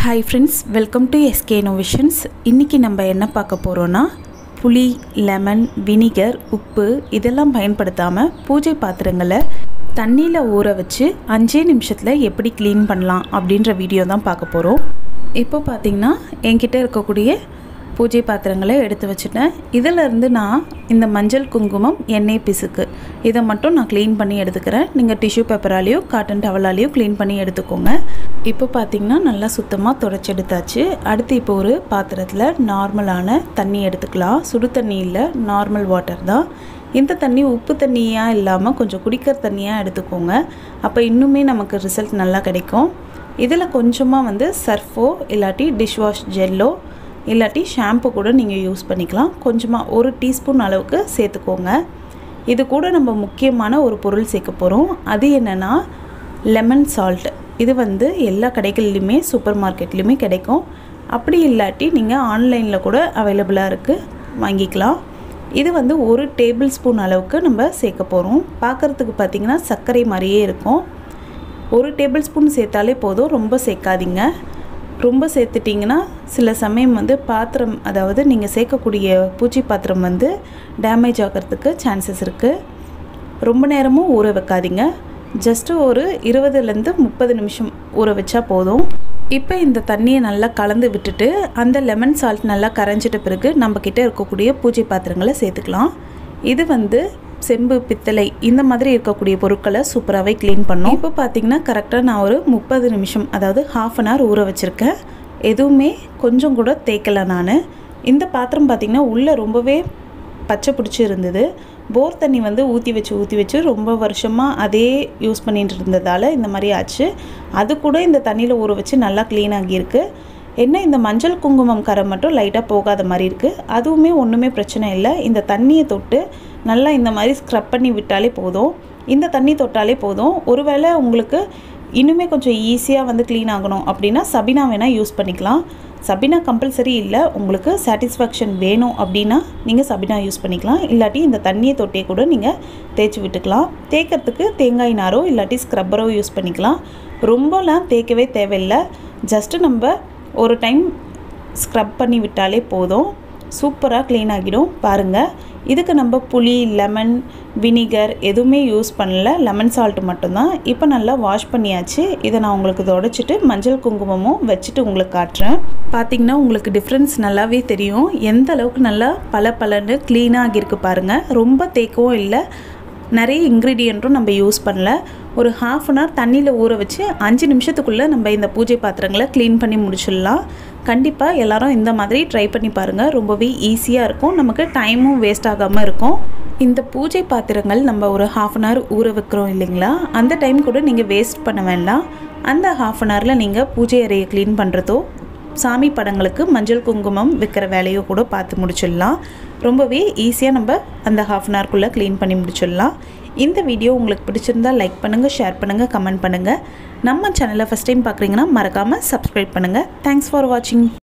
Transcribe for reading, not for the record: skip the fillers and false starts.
Hi friends, welcome to SK Innovations. இன்னைக்கு நம்ம என்ன பார்க்க போறோம்னா புளி, லெமன், வினிகர், உப்பு இதெல்லாம் பயன்படுத்தாம பூஜை பாத்திரங்களை தண்ணியில ஊற வச்சு 5 நிமிஷத்துல எப்படி க்ளீன் பண்ணலாம் அப்படிங்கற வீடியோ தான் பார்க்க போறோம். இப்போ பாத்தீங்கன்னா என்கிட்ட இருக்கக்கூடிய பூஜை பாத்திரங்களை எடுத்து வச்சிட்டேன். இதில இருந்து நான் இந்த மஞ்சள் குங்குமம் எண்ணெய் பிசுக்கு இத மட்டும் நான் க்ளீன் பண்ணி எடுத்துக்கறேன். நீங்க டிஷ்யூ பேப்பராலியோ காட்டன் டவலாலியோ க்ளீன் பண்ணி எடுத்துக்கோங்க. இப்போ பாத்தீங்கன்னா நல்லா சுத்தமா தொடச்சி எடுத்தாச்சு. அடுத்து இப்போ ஒரு பாத்திரத்துல நார்மலான தண்ணி எடுத்துக்கலாம். சுடு தண்ணி இல்ல, நார்மல் வாட்டர் தான். இந்த தண்ணி உப்பு தண்ணியா இல்லாம கொஞ்சம் குடிக்கிற தண்ணியா எடுத்துக்கோங்க. அப்ப இன்னுமே நமக்கு ரிசல்ட் நல்லா கிடைக்கும். இதில கொஞ்சமா சர்ஃபோ இல்லாட்டி டிஷ் வாஷ் ஜெல்லோ இல்லாட்டி ஷாம்பு கூட நீங்கள் யூஸ் பண்ணிக்கலாம். கொஞ்சமாக 1 டீஸ்பூன் அளவுக்கு சேர்த்துக்கோங்க. இது கூட நம்ம முக்கியமான ஒரு பொருள் சேர்க்க போகிறோம். அது என்னென்னா லெமன் சால்ட். இது எல்லா கடைகள்லையுமே சூப்பர் மார்க்கெட்லேயுமே கிடைக்கும். அப்படி இல்லாட்டி நீங்கள் ஆன்லைனில் கூட அவைலபிளாக இருக்குது, வாங்கிக்கலாம். இது 1 டேபிள் ஸ்பூன் அளவுக்கு நம்ம சேர்க்க போகிறோம். பார்க்குறதுக்கு பார்த்திங்கன்னா சர்க்கரை மாதிரியே இருக்கும். 1 டேபிள் ஸ்பூன் சேர்த்தாலே போதும், ரொம்ப சேர்க்காதீங்க. ரொம்ப சேர்த்துட்டிங்கன்னா சில சமயம் பாத்திரம், அதாவது நீங்கள் சேர்க்கக்கூடிய பூச்சி பாத்திரம் டேமேஜ் ஆகிறதுக்கு சான்சஸ் இருக்குது. ரொம்ப நேரமும் ஊற வைக்காதீங்க. ஜஸ்ட்டு ஒரு 20லேருந்து 30 நிமிஷம் ஊற வச்சா போதும். இப்போ இந்த தண்ணியை நல்லா கலந்து விட்டுட்டு அந்த லெமன் சால்ட் நல்லா கரைஞ்சிட்ட பிறகு நம்மக்கிட்ட இருக்கக்கூடிய பூஜை பாத்திரங்களை சேர்த்துக்கலாம். இது செம்பு, பித்தளை இந்த மாதிரி இருக்கக்கூடிய பொருட்களை சூப்பராகவே க்ளீன் பண்ணோம். இப்போ பார்த்தீங்கன்னா கரெக்டாக நான் ஒரு 30 நிமிஷம், அதாவது ½ அன் ஹவர் ஊற வச்சுருக்கேன். எதுவுமே கொஞ்சம் கூட தேய்க்கலை நான். இந்த பாத்திரம் பார்த்திங்கன்னா உள்ளே ரொம்பவே பச்சை பிடிச்சி இருந்தது. போர் தண்ணி ஊற்றி வச்சு ரொம்ப வருஷமாக அதே யூஸ் பண்ணிட்டு இருந்ததால் இந்த மாதிரி ஆச்சு. அது கூட இந்த தண்ணியில் ஊற வச்சு நல்லா க்ளீன் ஆகியிருக்கு. என்ன இந்த மஞ்சள் குங்குமம் கரை மட்டும் லைட்டாக போகாத மாதிரி இருக்குது. அதுவுமே ஒன்றுமே பிரச்சனை இல்லை. இந்த தண்ணியை தொட்டு நல்லா இந்த மாதிரி ஸ்க்ரப் பண்ணி விட்டாலே போதும். இந்த தண்ணி தொட்டாலே போதும். ஒருவேளை உங்களுக்கு இன்னுமே கொஞ்சம் ஈஸியாக க்ளீன் ஆகணும் அப்படின்னா சபினா வேணால் யூஸ் பண்ணிக்கலாம். சபினா கம்பல்சரி இல்லை. உங்களுக்கு சாட்டிஸ்ஃபேக்ஷன் வேணும் அப்படின்னா நீங்கள் சபினா யூஸ் பண்ணிக்கலாம். இல்லாட்டி இந்த தண்ணியை தொட்டே கூட நீங்கள் தேய்ச்சி விட்டுக்கலாம். தேய்க்கிறதுக்கு தேங்காய் நாரோ இல்லாட்டி ஸ்க்ரப்பரோ யூஸ் பண்ணிக்கலாம். ரொம்பலாம் தேய்க்கவே தேவையில்லை. ஜஸ்ட்டு நம்ம ஒரு டைம் ஸ்க்ரப் பண்ணி விட்டாலே போதும், சூப்பராக க்ளீன் ஆகிடும். பாருங்கள், இதுக்கு நம்ம புளி, லெமன், வினிகர் எதுவுமே யூஸ் பண்ணல, லெமன் சால்ட் மட்டும்தான். இப்போ நல்லா வாஷ் பண்ணியாச்சு. இதை நான் உங்களுக்கு தொடச்சிட்டு மஞ்சள் குங்குமமும் வச்சுட்டு உங்களுக்கு காட்டுறேன். பார்த்திங்கன்னா உங்களுக்கு டிஃப்ரென்ஸ் நல்லாவே தெரியும். எந்த அளவுக்கு நல்லா பளபளன்னு க்ளீனாக ஆகியிருக்கு பாருங்கள். ரொம்ப தேக்கவும் இல்லை, நிறைய இன்க்ரீடியண்ட்டும் நம்ம யூஸ் பண்ணல. ஒரு ½ அன் ஹவர் தண்ணியில் ஊற வச்சு 5 நிமிஷத்துக்குள்ளே நம்ம இந்த பூஜை பாத்திரங்களை க்ளீன் பண்ணி முடிச்சிடலாம். கண்டிப்பாக எல்லோரும் இந்த மாதிரி ட்ரை பண்ணி பாருங்கள். ரொம்பவே ஈஸியாக இருக்கும், நமக்கு டைமும் வேஸ்ட் ஆகாமல் இருக்கும். இந்த பூஜை பாத்திரங்கள் நம்ம ஒரு ½ அன் ஹவர் ஊற வைக்கிறோம் இல்லைங்களா, அந்த டைம் கூட நீங்கள் வேஸ்ட் பண்ண வேண்டாம். அந்த ½ அன் ஹவரில் நீங்கள் பூஜை அறையை க்ளீன் பண்ணுறதோ சாமி படங்களுக்கு மஞ்சள் குங்குமம் வைக்கிற வேலையோ கூட பார்த்து முடிச்சிடலாம். ரொம்பவே ஈஸியாக நம்ம அந்த ½ அன் ஹவருக்குள்ளே க்ளீன் பண்ணி முடிச்சிடலாம். இந்த வீடியோ உங்களுக்கு பிடிச்சிருந்தால் லைக் பண்ணுங்கள், ஷேர் பண்ணுங்கள், கமெண்ட் பண்ணுங்கள். நம்ம சேனலை ஃபஸ்ட் டைம் பார்க்குறீங்கன்னா மறக்காமல் சப்ஸ்கிரைப் பண்ணுங்கள். தேங்க்ஸ் ஃபார் வாட்சிங்.